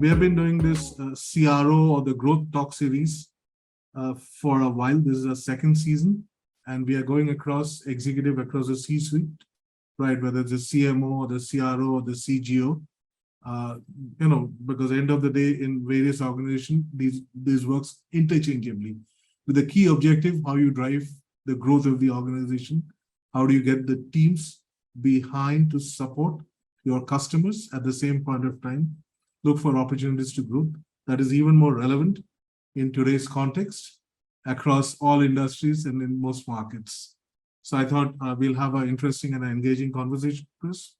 We have been doing this CRO or the Growth Talk Series for a while. This is our second season, and we are going across across the C-suite, right? Whether it's the CMO or the CRO or the CGO, because at the end of the day, in various organizations, these works interchangeably with the key objective: how you drive the growth of the organization, how do you get the teams behind to support your customers at the same point of time, look for opportunities to grow. That is even more relevant in today's context across all industries and in most markets. So I thought we'll have an interesting and engaging conversation, Chris.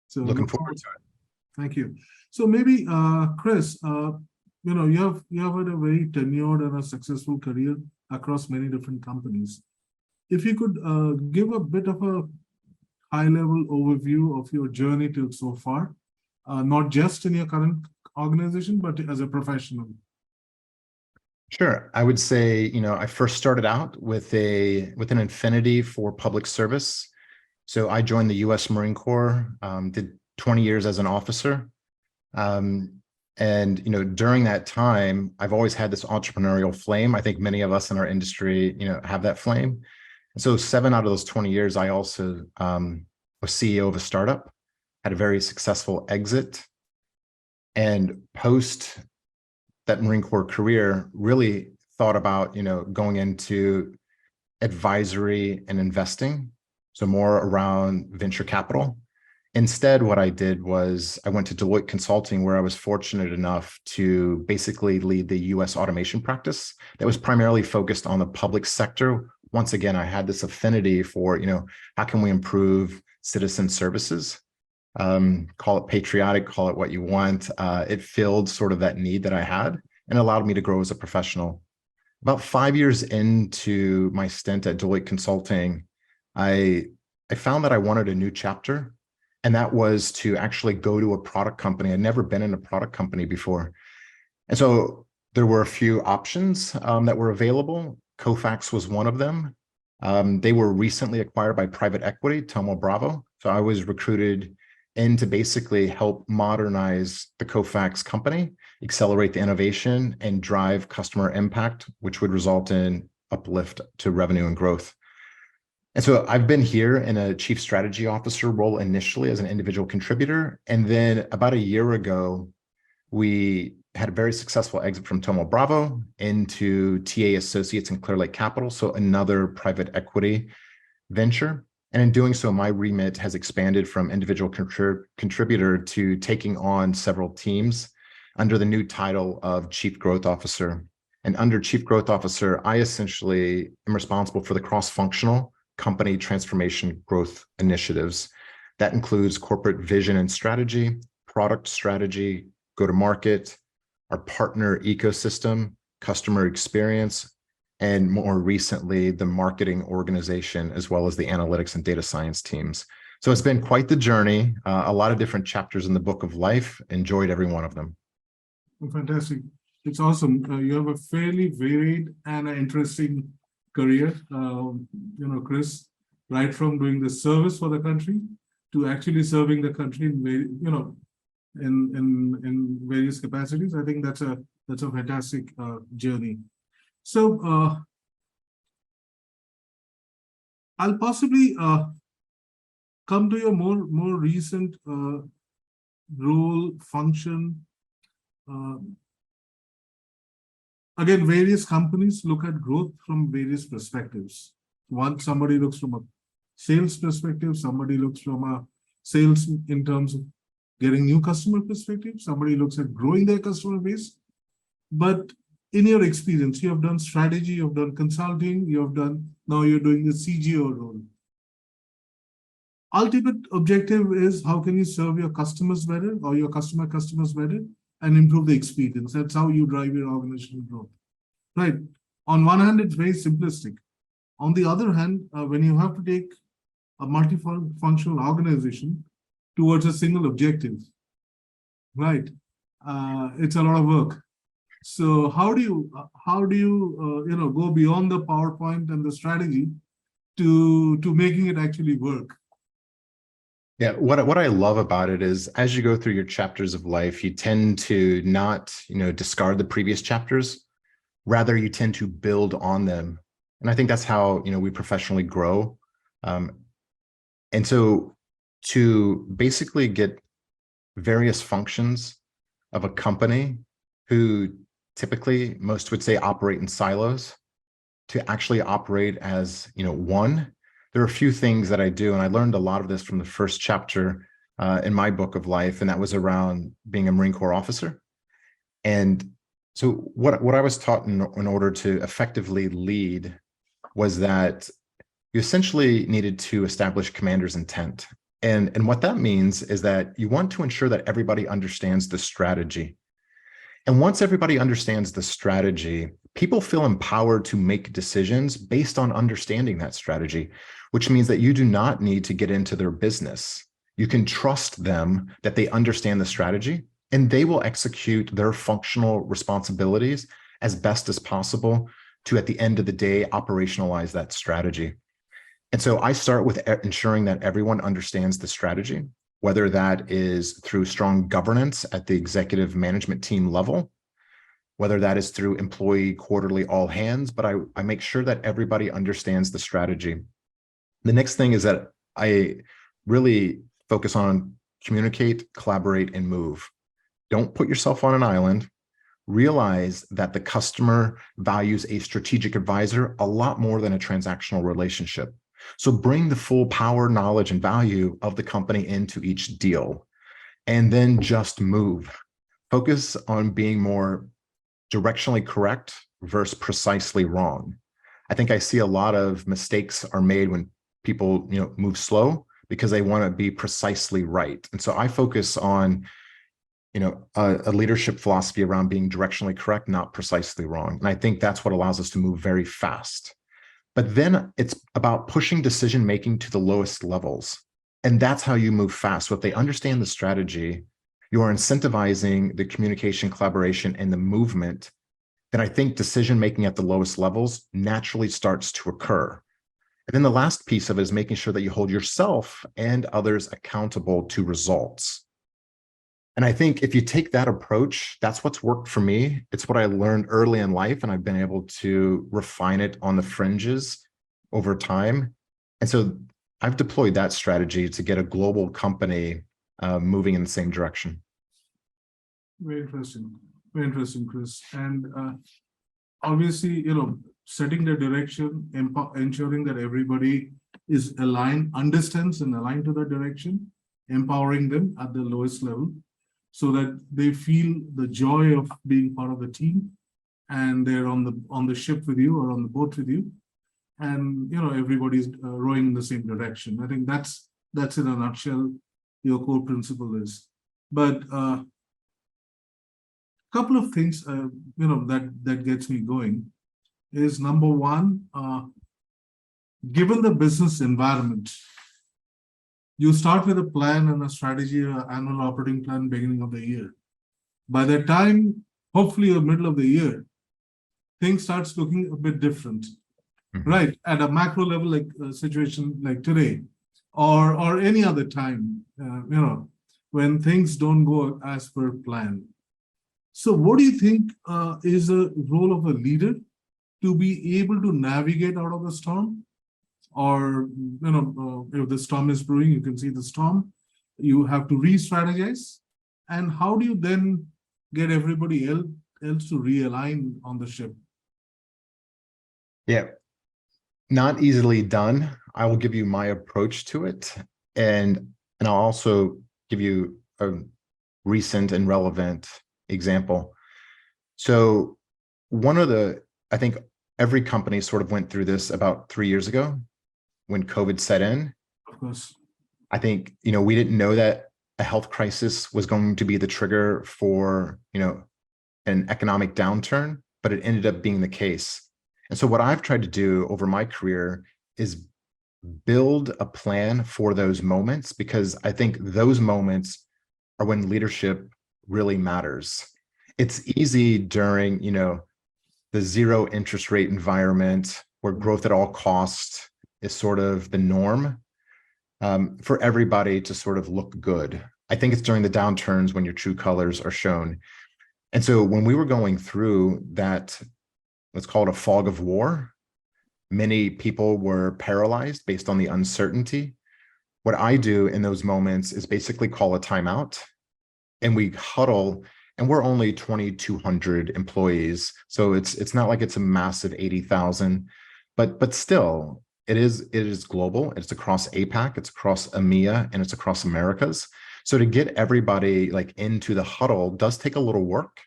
So looking forward to it. Thank you. So maybe, Chris, you have had a very tenured and a successful career across many different companies. If you could give a bit of a high-level overview of your journey till so far, not just in your current organization, but as a professional. Sure. I would say, I first started out with an affinity for public service. So I joined the U.S. Marine Corps, did 20 years as an officer. And during that time, I've always had this entrepreneurial flame. I think many of us in our industry, have that flame. And so 7 out of those 20 years, I also was CEO of a startup, had a very successful exit, and post that Marine Corps career, really thought about, going into advisory and investing, so more around venture capital. Instead, what I did was I went to Deloitte Consulting, where I was fortunate enough to basically lead the US automation practice that was primarily focused on the public sector. Once again, I had this affinity for, how can we improve citizen services? Call it patriotic, call it what you want. It filled sort of that need that I had and allowed me to grow as a professional. About 5 years into my stint at Deloitte Consulting, I found that I wanted a new chapter. And that was to actually go to a product company. I'd never been in a product company before. And so there were a few options that were available. Kofax was one of them. They were recently acquired by private equity, Thoma Bravo. So I was recruited in to basically help modernize the Kofax company, accelerate the innovation, and drive customer impact, which would result in uplift to revenue and growth. And so I've been here in a chief strategy officer role initially as an individual contributor. And then about a year ago, we had a very successful exit from Thoma Bravo into TA Associates and Clear Lake Capital, so another private equity venture. And in doing so, my remit has expanded from individual contributor to taking on several teams under the new title of Chief Growth Officer. And under Chief Growth Officer, I essentially am responsible for the cross-functional company transformation growth initiatives. That includes corporate vision and strategy, product strategy, go-to-market, our partner ecosystem, customer experience, and more recently, the marketing organization, as well as the analytics and data science teams. So it's been quite the journey, a lot of different chapters in the book of life. Enjoyed every one of them. Fantastic. It's awesome. You have a fairly varied and interesting career, Chris, right from doing the service for the country to actually serving the country in various capacities. I think that's a fantastic journey. So I'll possibly come to your more recent role, function. Again, various companies look at growth from various perspectives. Somebody looks from a sales perspective, somebody looks from a sales in terms of getting new customer perspective, somebody looks at growing their customer base. But in your experience, you have done strategy, you've done consulting, now you're doing the CGO role. Ultimate objective is how can you serve your customers better or your customers better and improve the experience. That's how you drive your organizational growth, right? On one hand, it's very simplistic. On the other hand, when you have to take a multifunctional organization towards a single objective, right? It's a lot of work. So how do you go beyond the PowerPoint and the strategy to making it actually work? Yeah, what I love about it is as you go through your chapters of life, you tend to not, discard the previous chapters. Rather, you tend to build on them. And I think that's how, we professionally grow. Um, and so to basically get various functions of a company who typically most would say operate in silos to actually operate as, one, there are a few things that I do. And I learned a lot of this from the first chapter in my book of life. And that was around being a Marine Corps officer. And so what I was taught in order to effectively lead was that you essentially needed to establish commander's intent. And what that means is that you want to ensure that everybody understands the strategy. And once everybody understands the strategy, people feel empowered to make decisions based on understanding that strategy, which means that you do not need to get into their business. You can trust them that they understand the strategy and they will execute their functional responsibilities as best as possible to, at the end of the day, operationalize that strategy. And so I start with ensuring that everyone understands the strategy, whether that is through strong governance at the executive management team level, whether that is through employee quarterly all hands, but I make sure that everybody understands the strategy. The next thing is that I really focus on communicate, collaborate, and move. Don't put yourself on an island. Realize that the customer values a strategic advisor a lot more than a transactional relationship. So bring the full power, knowledge, and value of the company into each deal, and then just move. Focus on being more directionally correct versus precisely wrong. I think I see a lot of mistakes are made when people, move slow because they want to be precisely right. And so I focus on, a leadership philosophy around being directionally correct, not precisely wrong. And I think that's what allows us to move very fast. But then it's about pushing decision-making to the lowest levels. And that's how you move fast. So if they understand the strategy, you are incentivizing the communication, collaboration, and the movement, then I think decision-making at the lowest levels naturally starts to occur. And then the last piece of it is making sure that you hold yourself and others accountable to results. And I think if you take that approach, that's what's worked for me. It's what I learned early in life, and I've been able to refine it on the fringes over time. And so I've deployed that strategy to get a global company moving in the same direction. Very interesting, Chris. And obviously, setting the direction, ensuring that everybody is aligned, understands and aligned to the direction, empowering them at the lowest level, so that they feel the joy of being part of the team, and they're on the ship with you or on the boat with you, and everybody's rowing in the same direction. I think that's in a nutshell your core principle is. But couple of things that gets me going is, number one, given the business environment, you start with a plan and a strategy, an annual operating plan beginning of the year. By the time, hopefully the middle of the year, things starts looking a bit different, right? At a macro level, like a situation like today, or any other time, when things don't go as per plan. So what do you think is the role of a leader to be able to navigate out of the storm? Or, if the storm is brewing, you can see the storm, you have to re-strategize. And how do you then get everybody else to realign on the ship? Yeah, not easily done. I will give you my approach to it. And I'll also give you a recent and relevant example. So I think every company sort of went through this about 3 years ago when COVID set in. Of course. I think, we didn't know that a health crisis was going to be the trigger for, an economic downturn, but it ended up being the case. And so what I've tried to do over my career is build a plan for those moments, because I think those moments are when leadership really matters. It's easy during, the zero interest rate environment where growth at all costs is sort of the norm. for everybody to sort of look good. I think it's during the downturns when your true colors are shown. And so when we were going through that, let's call it a fog of war, many people were paralyzed based on the uncertainty. What I do in those moments is basically call a timeout, and we huddle, and we're only 2,200 employees. So it's not like it's a massive 80,000, but still it is global. It's across APAC, it's across EMEA, and it's across Americas. So to get everybody like into the huddle does take a little work,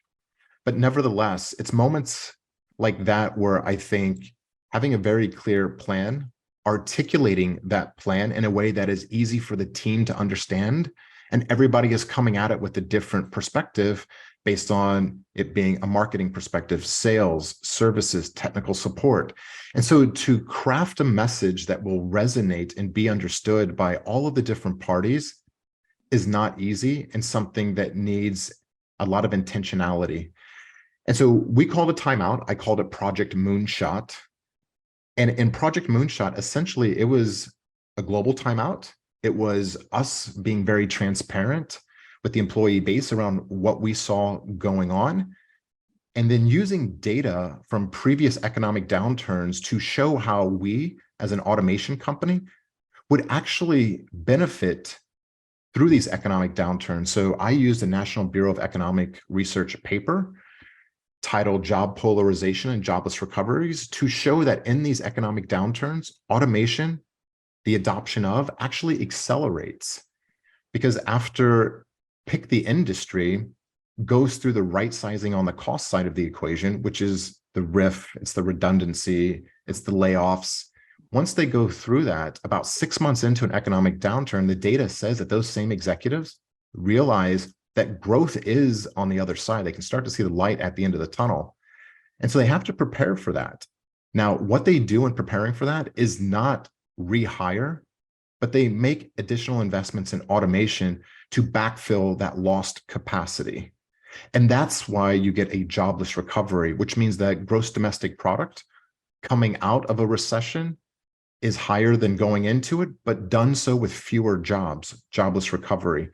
but nevertheless, it's moments like that where I think having a very clear plan, articulating that plan in a way that is easy for the team to understand, and everybody is coming at it with a different perspective based on it being a marketing perspective, sales, services, technical support. And so to craft a message that will resonate and be understood by all of the different parties is not easy, and something that needs a lot of intentionality. And so we called a timeout. I called it Project Moonshot. And in Project Moonshot, essentially, it was a global timeout. It was us being very transparent with the employee base around what we saw going on, and then using data from previous economic downturns to show how we, as an automation company, would actually benefit through these economic downturns. So I used a National Bureau of Economic Research paper titled Job Polarization and Jobless Recoveries to show that in these economic downturns, automation, the adoption of, actually accelerates. Because after pick the industry goes through the right sizing on the cost side of the equation, which is the RIF, it's the redundancy, it's the layoffs. Once they go through that, about 6 months into an economic downturn, the data says that those same executives realize that growth is on the other side. They can start to see the light at the end of the tunnel. And so they have to prepare for that. Now, what they do in preparing for that is not rehire, but they make additional investments in automation to backfill that lost capacity. And that's why you get a jobless recovery, which means that gross domestic product coming out of a recession is higher than going into it, but done so with fewer jobs, jobless recovery.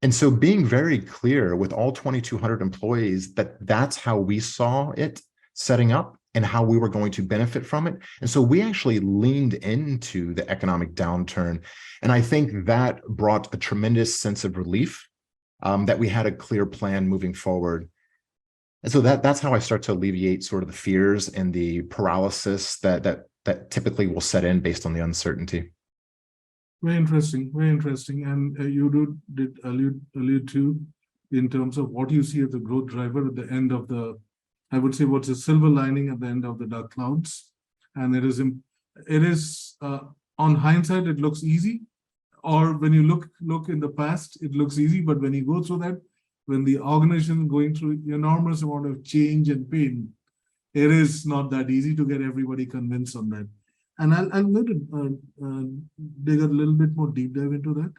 And so being very clear with all 2,200 employees that that's how we saw it setting up and how we were going to benefit from it. And so we actually leaned into the economic downturn. And I think that brought a tremendous sense of relief that we had a clear plan moving forward. And so that's how I start to alleviate sort of the fears and the paralysis that typically will set in based on the uncertainty. Very interesting, very interesting. And you did allude to in terms of what you see as the growth driver at the end of the, I would say, what's a silver lining at the end of the dark clouds. And it is on hindsight, it looks easy, or when you look in the past, it looks easy. But when you go through that, when the organization is going through enormous amount of change and pain, it is not that easy to get everybody convinced on that. And I'm going to dig a little bit more deep dive into that,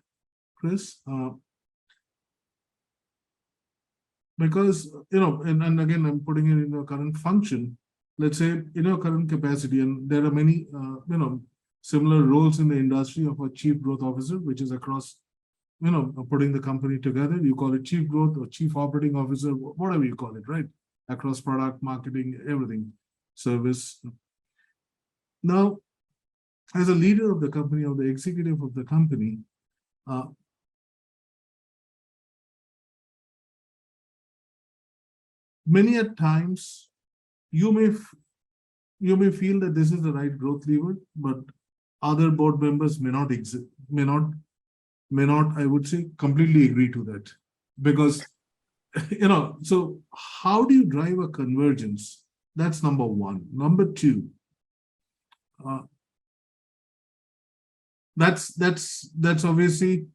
Chris, because, and again, I'm putting it in a current function. Let's say in a current capacity, and there are many, similar roles in the industry of a chief growth officer, which is across, putting the company together. You call it chief growth or chief operating officer, whatever you call it, right? Across product, marketing, everything, service. Now, as a leader of the company, or the executive of the company, many at times you may feel that this is the right growth lever, but other board members may not, I would say, completely agree to that. Because, so how do you drive a convergence? That's number one. Number two, that's obviously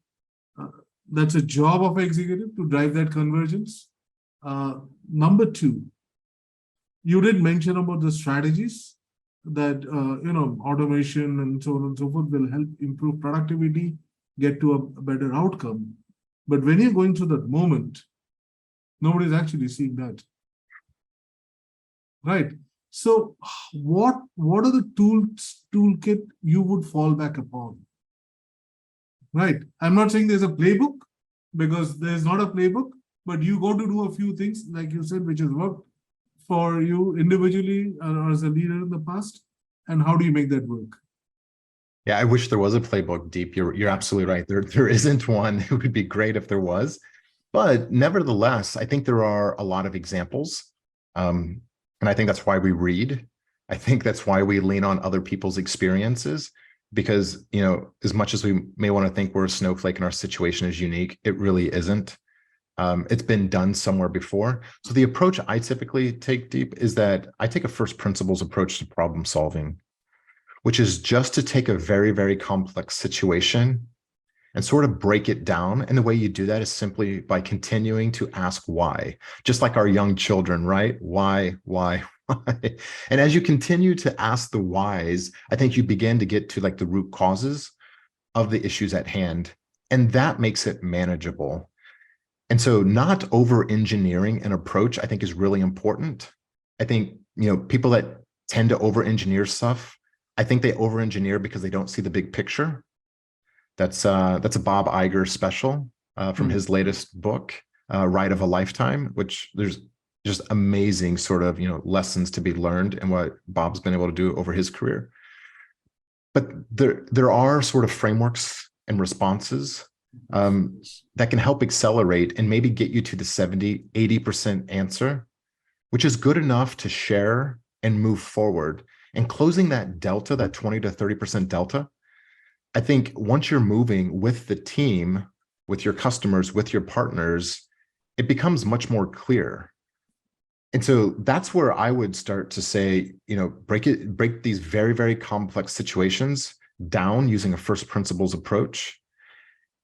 that's a job of an executive to drive that convergence. Number two, you did mention about the strategies that automation and so on and so forth will help improve productivity, get to a better outcome. But when you're going through that moment, nobody's actually seeing that, right? So what are the toolkit you would fall back upon right? I'm not saying there's a playbook, because there's not a playbook, but you got to do a few things, like you said, which has worked for you individually or as a leader in the past. And how do you make that work? Yeah, I wish there was a playbook, Deep. You're absolutely right. There isn't one. It would be great if there was. But nevertheless, I think there are a lot of examples. And I think that's why we read. I think that's why we lean on other people's experiences, because, as much as we may want to think we're a snowflake and our situation is unique, it really isn't. It's been done somewhere before. So the approach I typically take, Deep, is that I take a first principles approach to problem solving, which is just to take a very, very complex situation and sort of break it down. And the way you do that is simply by continuing to ask why, just like our young children, right? Why? And as you continue to ask the whys, I think you begin to get to like the root causes of the issues at hand. And that makes it manageable. And so not over-engineering an approach, I think, is really important. I think, people that tend to over-engineer stuff, I think they over-engineer because they don't see the big picture. That's a Bob Iger special from his latest book, Ride of a Lifetime, which there's just amazing sort of, lessons to be learned and what Bob's been able to do over his career. But there are sort of frameworks and responses that can help accelerate and maybe get you to the 70, 80% answer, which is good enough to share and move forward. And closing that delta, that 20 to 30% delta, I think once you're moving with the team, with your customers, with your partners, it becomes much more clear. And so that's where I would start to say, break these very, very complex situations down using a first principles approach,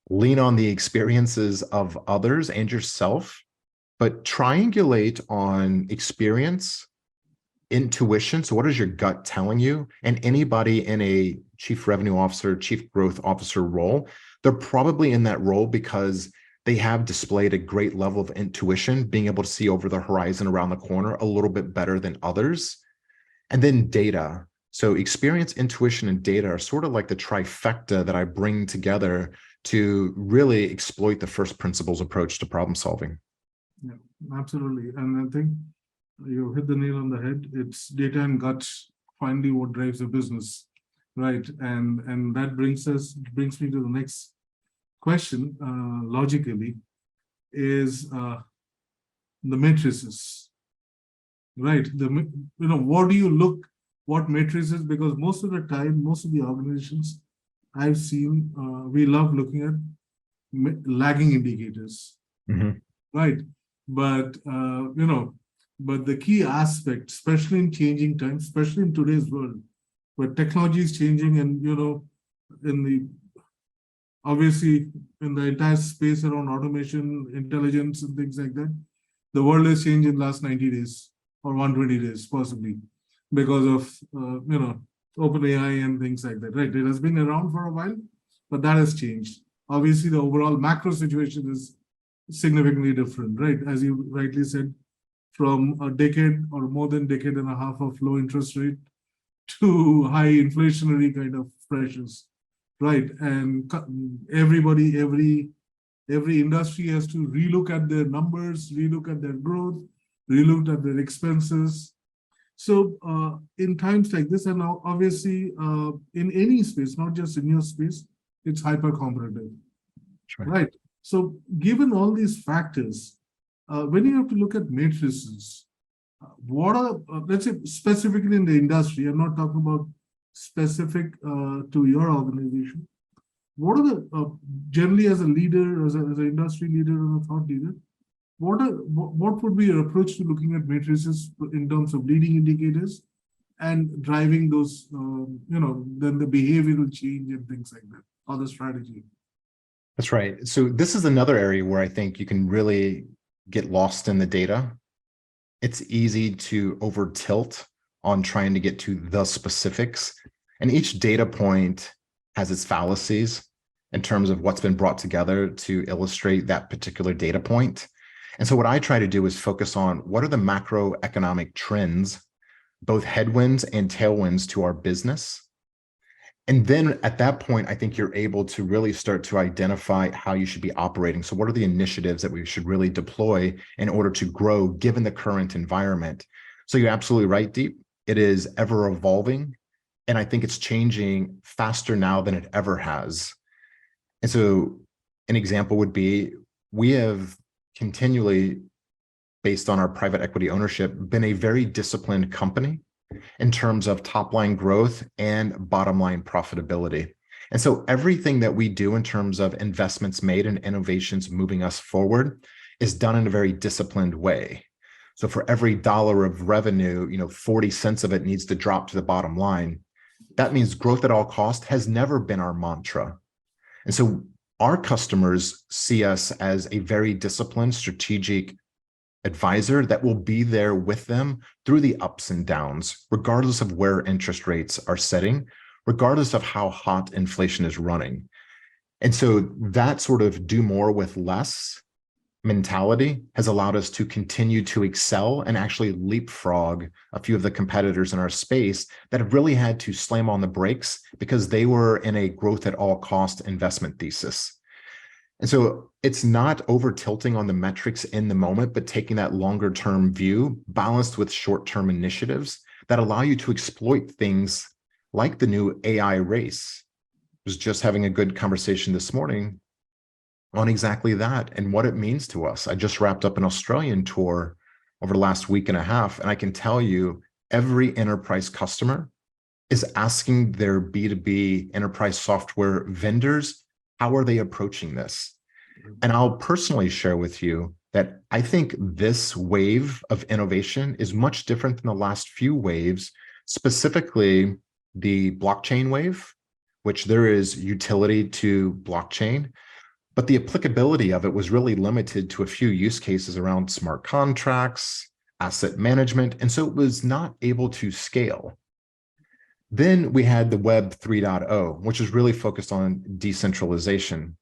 lean on the experiences of others and yourself, but triangulate on experience, intuition. So what is your gut telling you? And anybody in a chief revenue officer, chief growth officer role, they're probably in that role because they have displayed a great level of intuition, being able to see over the horizon around the corner a little bit better than others. And then data. So experience, intuition, and data are sort of like the trifecta that I bring together to really exploit the first principles approach to problem solving. Yeah, absolutely. And I think you hit the nail on the head. It's data and guts finally what drives the business, right? And that brings me to the next question, logically, is the matrices, right? What matrices? Because most of the time, most of the organizations I've seen, we love looking at lagging indicators, right? But but the key aspect, especially in changing times, especially in today's world, where technology is changing, and obviously in the entire space around automation, intelligence, and things like that, the world has changed in the last 90 days or 120 days, possibly, because of OpenAI and things like that, right? It has been around for a while, but that has changed. Obviously, the overall macro situation is significantly different, right? As you rightly said, from a decade or more than decade and a half of low interest rate to high inflationary kind of pressures, right? And every industry has to relook at their numbers, relook at their growth, relook at their expenses. So in times like this, and now obviously in any space, not just in your space, it's hyper competitive, right? So given all these factors, when you have to look at matrices, what are, let's say specifically in the industry, I'm not talking about specific to your organization, what are the, generally as a leader, as an industry leader and a thought leader, what would be your approach to looking at matrices in terms of leading indicators and driving those, then the behavioral change and things like that, or the strategy? That's right. So this is another area where I think you can really get lost in the data. It's easy to over tilt on trying to get to the specifics. And each data point has its fallacies in terms of what's been brought together to illustrate that particular data point. And so what I try to do is focus on what are the macroeconomic trends, both headwinds and tailwinds to our business. And then at that point, I think you're able to really start to identify how you should be operating. So what are the initiatives that we should really deploy in order to grow given the current environment? So you're absolutely right, Deep. It is ever evolving. And I think it's changing faster now than it ever has. And so an example would be, we have continually, based on our private equity ownership, been a very disciplined company in terms of top line growth and bottom line profitability. And so everything that we do in terms of investments made and innovations moving us forward is done in a very disciplined way. So for every dollar of revenue, 40 cents of it needs to drop to the bottom line. That means growth at all cost has never been our mantra. And so our customers see us as a very disciplined, strategic advisor that will be there with them through the ups and downs, regardless of where interest rates are setting, regardless of how hot inflation is running. And so that sort of do more with less mentality has allowed us to continue to excel and actually leapfrog a few of the competitors in our space that have really had to slam on the brakes because they were in a growth at all cost investment thesis. And so it's not over tilting on the metrics in the moment, but taking that longer term view balanced with short term initiatives that allow you to exploit things like the new AI race. I was just having a good conversation this morning on exactly that and what it means to us. I just wrapped up an Australian tour over the last week and a half, and I can tell you every enterprise customer is asking their B2B enterprise software vendors, how are they approaching this? And I'll personally share with you that I think this wave of innovation is much different than the last few waves, specifically the blockchain wave, which there is utility to blockchain, but the applicability of it was really limited to a few use cases around smart contracts, asset management, and so it was not able to scale. Then we had the Web 3.0, which is really focused on decentralization.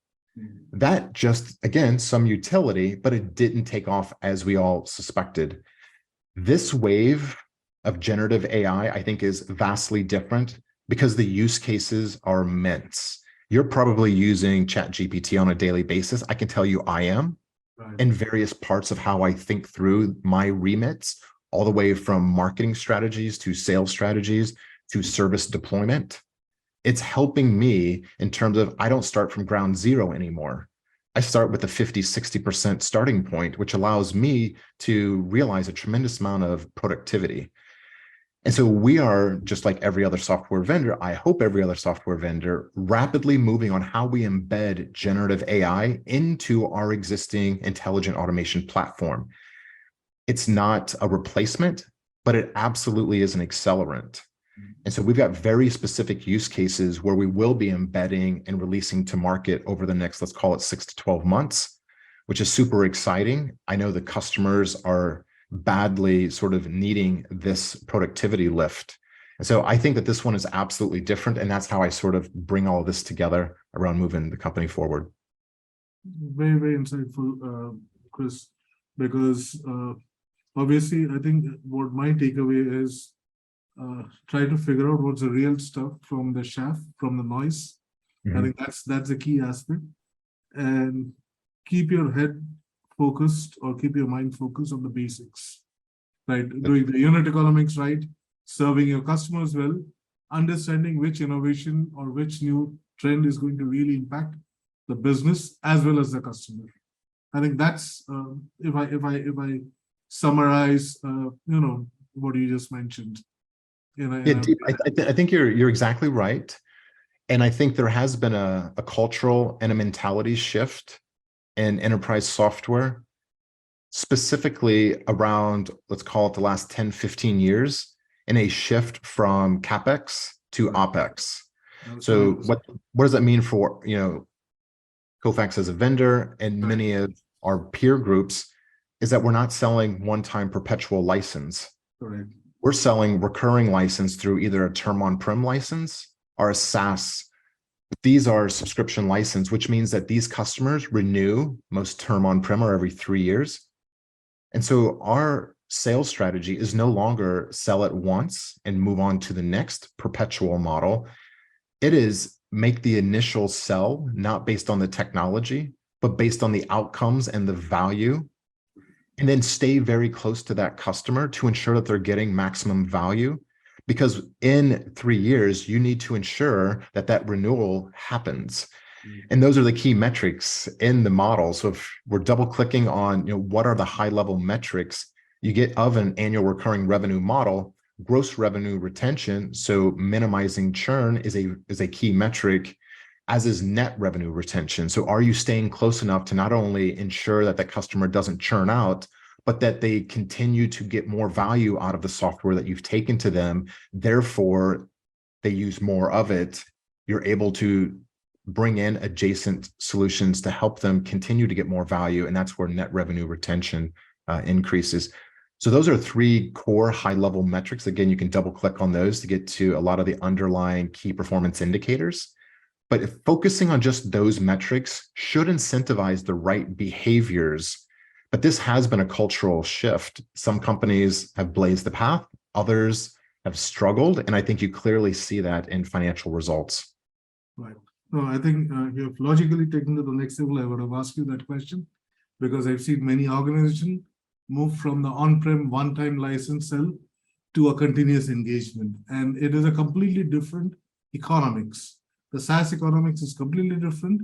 That just, again, some utility, but it didn't take off as we all suspected. This wave of generative AI, I think, is vastly different because the use cases are immense. You're probably using ChatGPT on a daily basis. I can tell you I am, Right. in various parts of how I think through my remits, all the way from marketing strategies to sales strategies to service deployment. It's helping me in terms of I don't start from ground zero anymore. I start with a 50, 60% starting point, which allows me to realize a tremendous amount of productivity. And so we are, just like every other software vendor, I hope every other software vendor, rapidly moving on how we embed generative AI into our existing intelligent automation platform. It's not a replacement, but it absolutely is an accelerant. And so we've got very specific use cases where we will be embedding and releasing to market over the next, let's call it 6 to 12 months, which is super exciting. I know the customers are badly sort of needing this productivity lift. And so I think that this one is absolutely different. And that's how I sort of bring all of this together around moving the company forward. Very, very insightful, Chris, because obviously, I think what my takeaway is try to figure out what's the real stuff from the chaff, from the noise. I think that's the key aspect. And keep your head focused or keep your mind focused on the basics, right? Doing the unit economics right, serving your customers well, understanding which innovation or which new trend is going to really impact the business as well as the customer. I think that's if I summarize, what you just mentioned. I think you're exactly right. And I think there has been a cultural and a mentality shift in enterprise software, specifically around, let's call it the last 10, 15 years, in a shift from CapEx to OpEx. So what does that mean for, Kofax as a vendor and many of our peer groups is that we're not selling one-time perpetual license. Correct. We're selling recurring license through either a term on-prem license or a SaaS. These are subscription license, which means that these customers renew most term on-prem or every 3 years. And so our sales strategy is no longer sell it once and move on to the next perpetual model. It is make the initial sell, not based on the technology, but based on the outcomes and the value, and then stay very close to that customer to ensure that they're getting maximum value. Because in 3 years, you need to ensure that that renewal happens. And those are the key metrics in the model. So if we're double clicking on, what are the high level metrics you get of an annual recurring revenue model? Gross revenue retention, so minimizing churn is a key metric, as is net revenue retention. So are you staying close enough to not only ensure that the customer doesn't churn out, but that they continue to get more value out of the software that you've taken to them, therefore they use more of it. You're able to bring in adjacent solutions to help them continue to get more value, and that's where net revenue retention increases. So those are 3 core high-level metrics. Again, you can double-click on those to get to a lot of the underlying key performance indicators. But if focusing on just those metrics should incentivize the right behaviors. But this has been a cultural shift. Some companies have blazed the path, others have struggled, and I think you clearly see that in financial results. Right. No, I think you have logically taken to the next level. I would have asked you that question because I've seen many organizations move from the on-prem one-time license sell to a continuous engagement. And it is a completely different economics. The SaaS economics is completely different.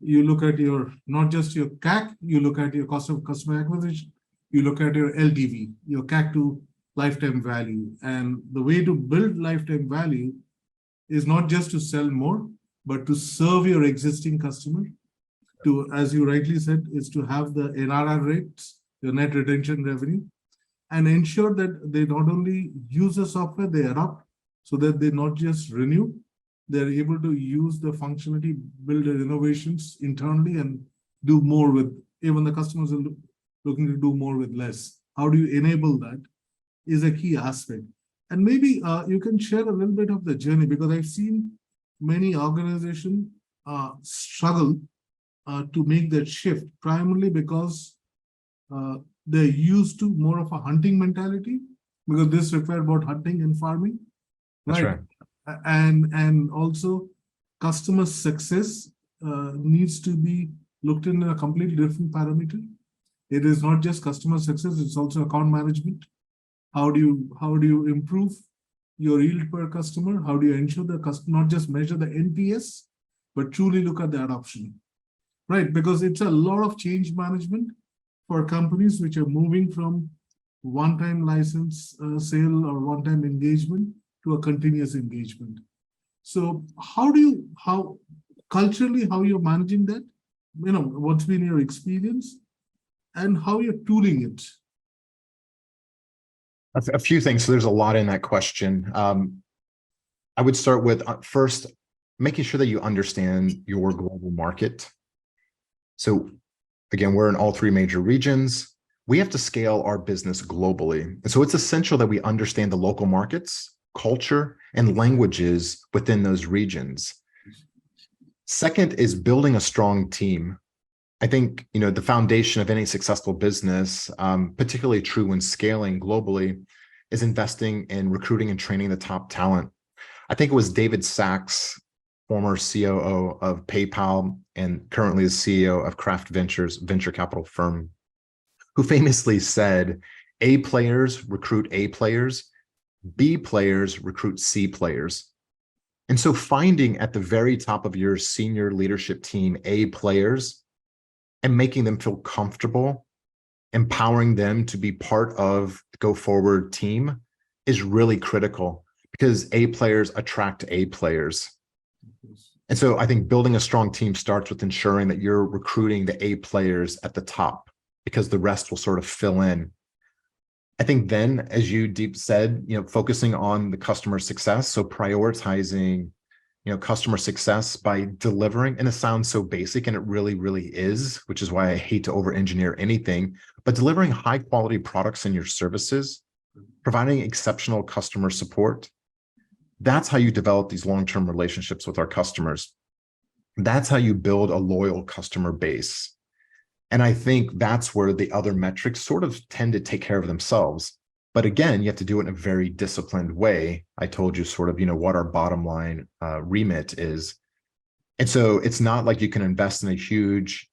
You look at not just your CAC, you look at your cost of customer acquisition, you look at your LTV, your CAC to lifetime value. And the way to build lifetime value is not just to sell more, but to serve your existing customer. To, as you rightly said, is to have the NRR rates, the net retention revenue, and ensure that they not only use the software, they adopt, so that they not just renew, they're able to use the functionality, build their innovations internally, and do more with, even the customers are looking to do more with less. How do you enable that is a key aspect. And maybe you can share a little bit of the journey, because I've seen many organizations struggle to make that shift, primarily because they're used to more of a hunting mentality, because this requires about hunting and farming, right? And also customer success needs to be looked in a completely different parameter. It is not just customer success, it's also account management. How do you improve your yield per customer? How do you ensure the customer, not just measure the NPS, but truly look at the adoption, right? Because it's a lot of change management for companies which are moving from one-time license sale or one-time engagement to a continuous engagement. So how culturally, how you're managing that? What's been your experience and how you're tooling it? A few things. So there's a lot in that question. I would start with first, making sure that you understand your global market. So again, we're in all 3 major regions. We have to scale our business globally. And so it's essential that we understand the local markets, culture, and languages within those regions. Second is building a strong team. I think, the foundation of any successful business, particularly true when scaling globally, is investing in recruiting and training the top talent. I think it was David Sachs, former COO of PayPal and currently the CEO of Craft Ventures, venture capital firm, who famously said, A players recruit A players, B players recruit C players. And so finding at the very top of your senior leadership team A players and making them feel comfortable, empowering them to be part of the go forward team is really critical, because A players attract A players. And so I think building a strong team starts with ensuring that you're recruiting the A players at the top, because the rest will sort of fill in. I think then, as you Deep said, focusing on the customer success. So prioritizing, customer success by delivering, and it sounds so basic, and it really, really is, which is why I hate to over-engineer anything, but delivering high quality products and your services, providing exceptional customer support. That's how you develop these long-term relationships with our customers. That's how you build a loyal customer base. And I think that's where the other metrics sort of tend to take care of themselves. But again, you have to do it in a very disciplined way. I told you sort of, what our bottom line remit is. And so it's not like you can invest in a huge,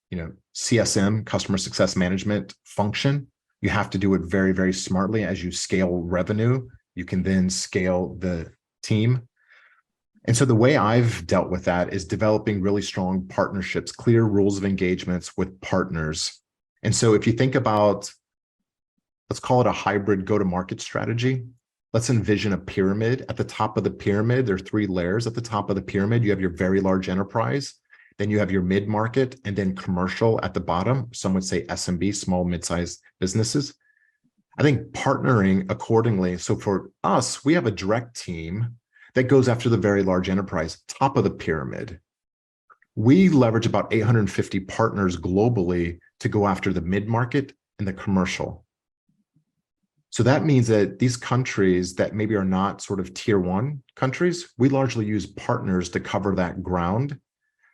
CSM, customer success management function. You have to do it very, very smartly. As you scale revenue, you can then scale the team. And so the way I've dealt with that is developing really strong partnerships, clear rules of engagements with partners. And so if you think about, let's call it a hybrid go-to-market strategy. Let's envision a pyramid. At the top of the pyramid, there are 3 layers. At the top of the pyramid, you have your very large enterprise, then you have your mid-market, and then commercial at the bottom. Some would say SMB, small, mid-sized businesses. I think partnering accordingly. So for us, we have a direct team that goes after the very large enterprise, top of the pyramid. We leverage about 850 partners globally to go after the mid-market and the commercial. So that means that these countries that maybe are not sort of tier 1 countries, we largely use partners to cover that ground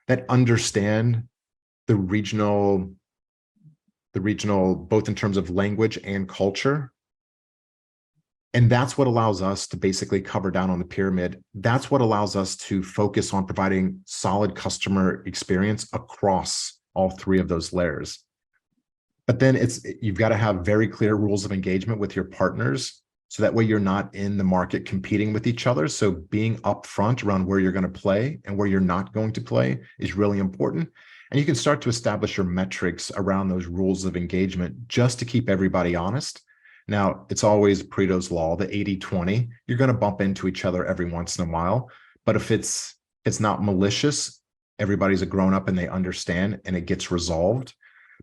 that understand the regional, both in terms of language and culture. And that's what allows us to basically cover down on the pyramid. That's what allows us to focus on providing solid customer experience across all 3 of those layers. But then you've got to have very clear rules of engagement with your partners. So that way you're not in the market competing with each other. So being upfront around where you're going to play and where you're not going to play is really important. And you can start to establish your metrics around those rules of engagement just to keep everybody honest. Now, it's always Pareto's law, the 80-20. You're going to bump into each other every once in a while. But if it's not malicious, everybody's a grown-up and they understand and it gets resolved.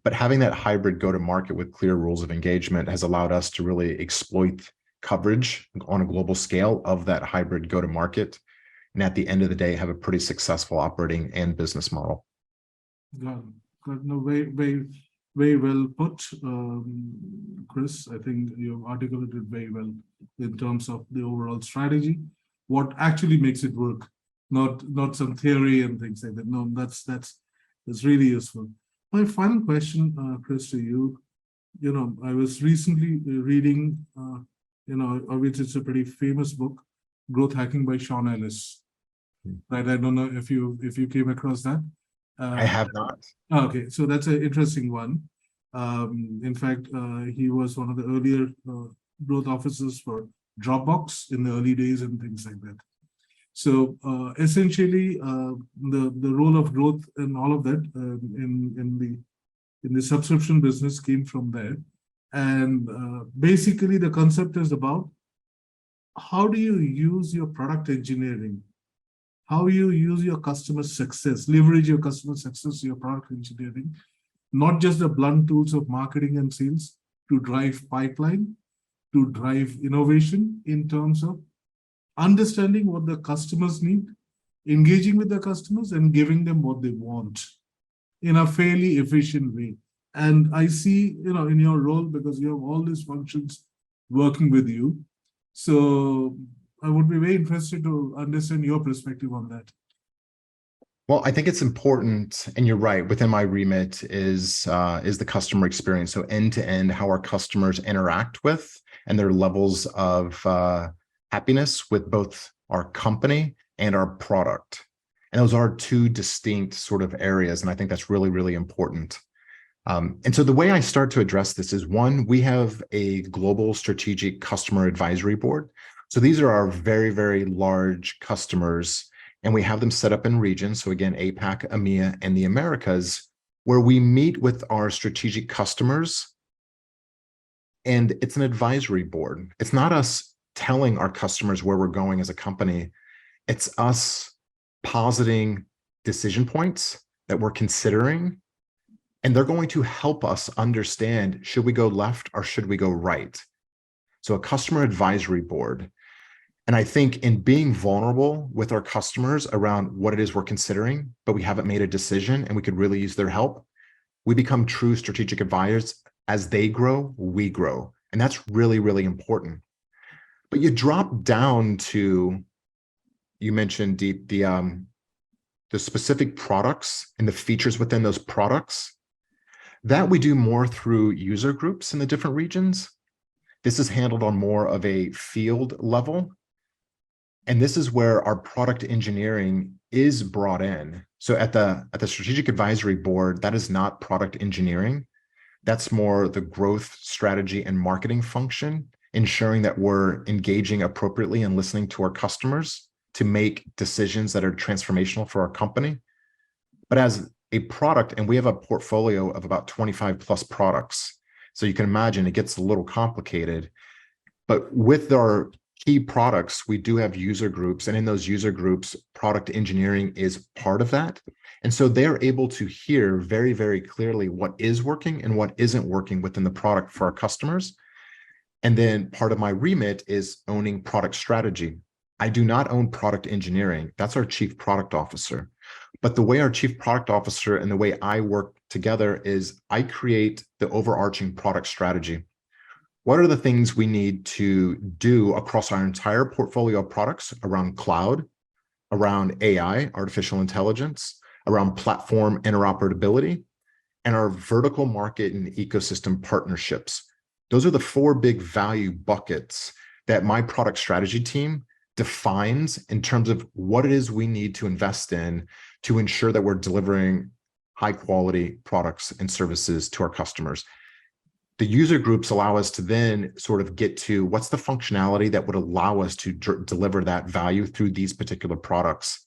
But having that hybrid go-to-market with clear rules of engagement has allowed us to really exploit coverage on a global scale of that hybrid go-to-market. And at the end of the day, have a pretty successful operating and business model. Got it. No, very, very, very well put, Chris. I think you articulated very well in terms of the overall strategy, what actually makes it work, not some theory and things like that. No, that's really useful. My final question, Chris, to you. I was recently reading, which is a pretty famous book, Growth Hacking by Sean Ellis. Right? I don't know if you came across that. I have not. Okay, so that's an interesting one. In fact, he was one of the earlier growth officers for Dropbox in the early days and things like that. So essentially, the role of growth and all of that in the subscription business came from there. And basically, the concept is about how do you use your product engineering, how you use your customer success, leverage your customer success, your product engineering, not just the blunt tools of marketing and sales to drive pipeline, to drive innovation in terms of understanding what the customers need, engaging with the customers and giving them what they want in a fairly efficient way. And I see, in your role, because you have all these functions working with you. So I would be very interested to understand your perspective on that. Well, I think it's important, and you're right, within my remit is the customer experience. So end to end, how our customers interact with and their levels of happiness with both our company and our product. And those are 2 distinct sort of areas. And I think that's really, really important. And so the way I start to address this is, 1, we have a global strategic customer advisory board. So these are our very, very large customers, and we have them set up in regions. So again, APAC, EMEA, and the Americas, where we meet with our strategic customers. And it's an advisory board. It's not us telling our customers where we're going as a company. It's us positing decision points that we're considering. And they're going to help us understand, should we go left or should we go right? So a customer advisory board. And I think in being vulnerable with our customers around what it is we're considering, but we haven't made a decision and we could really use their help, we become true strategic advisors. As they grow, we grow. And that's really, really important. But you drop down to, you mentioned the specific products and the features within those products. That we do more through user groups in the different regions. This is handled on more of a field level. And this is where our product engineering is brought in. So at the strategic advisory board, that is not product engineering. That's more the growth strategy and marketing function, ensuring that we're engaging appropriately and listening to our customers to make decisions that are transformational for our company. But as a product, and we have a portfolio of about 25 plus products. So you can imagine it gets a little complicated, but with our key products, we do have user groups, and in those user groups, product engineering is part of that. And so they're able to hear very, very clearly what is working and what isn't working within the product for our customers. And then part of my remit is owning product strategy. I do not own product engineering. That's our chief product officer. But the way our chief product officer and the way I work together is I create the overarching product strategy. What are the things we need to do across our entire portfolio of products around cloud, around AI, artificial intelligence, around platform interoperability, and our vertical market and ecosystem partnerships? Those are the 4 big value buckets that my product strategy team defines in terms of what it is we need to invest in to ensure that we're delivering high quality products and services to our customers. The user groups allow us to then sort of get to what's the functionality that would allow us to deliver that value through these particular products.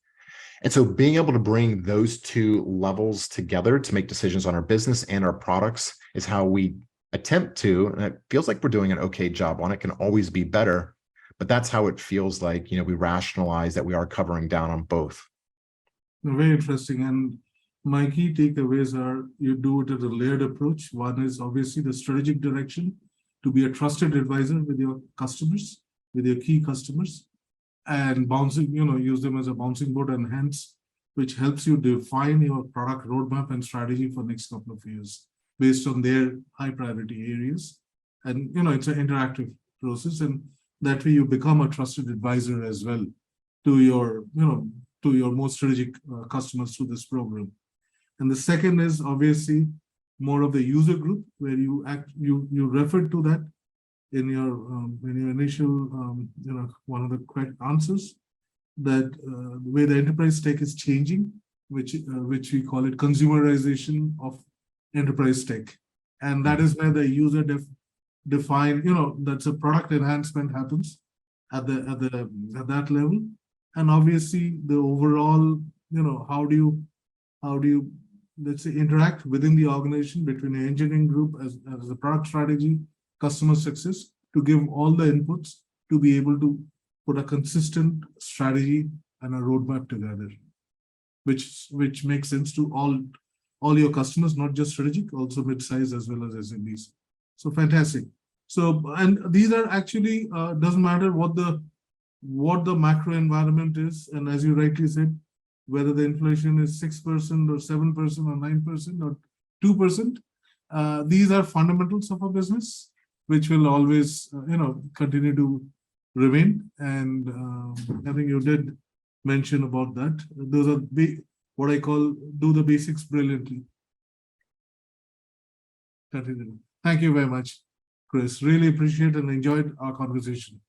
And so being able to bring those 2 levels together to make decisions on our business and our products is how we attempt to, and it feels like we're doing an okay job on it, can always be better, but that's how it feels like, we rationalize that we are covering down on both. Very interesting. And my key takeaways are you do it at a layered approach. One is obviously the strategic direction to be a trusted advisor with your customers, with your key customers, and bouncing, use them as a bouncing board, and hence, which helps you define your product roadmap and strategy for next couple of years based on their high priority areas. And, it's an interactive process, and that way you become a trusted advisor as well to your, to your most strategic customers through this program. And the second is obviously more of the user group, where you referred to that in your initial one of the quick answers, that the way the enterprise tech is changing, which we call it consumerization of enterprise tech, and that is where the user define, that's a product enhancement happens at that level. And obviously the overall, how do you let's say interact within the organization between the engineering group as the product strategy, customer success, to give all the inputs to be able to put a consistent strategy and a roadmap together, which makes sense to all your customers, not just strategic, also mid-size as well as SMBs. So fantastic. So, and these are actually doesn't matter what the macro environment is, and as you rightly said, whether the inflation is 6% or 7% or 9% or 2%, these are fundamentals of a business, which will always continue to remain. And I think you did mention about that. Those are what I call do the basics brilliantly. Continue. Thank you very much, Chris. Really appreciate and enjoyed our conversation.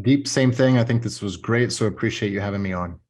Deep, same thing. I think this was great. So appreciate you having me on.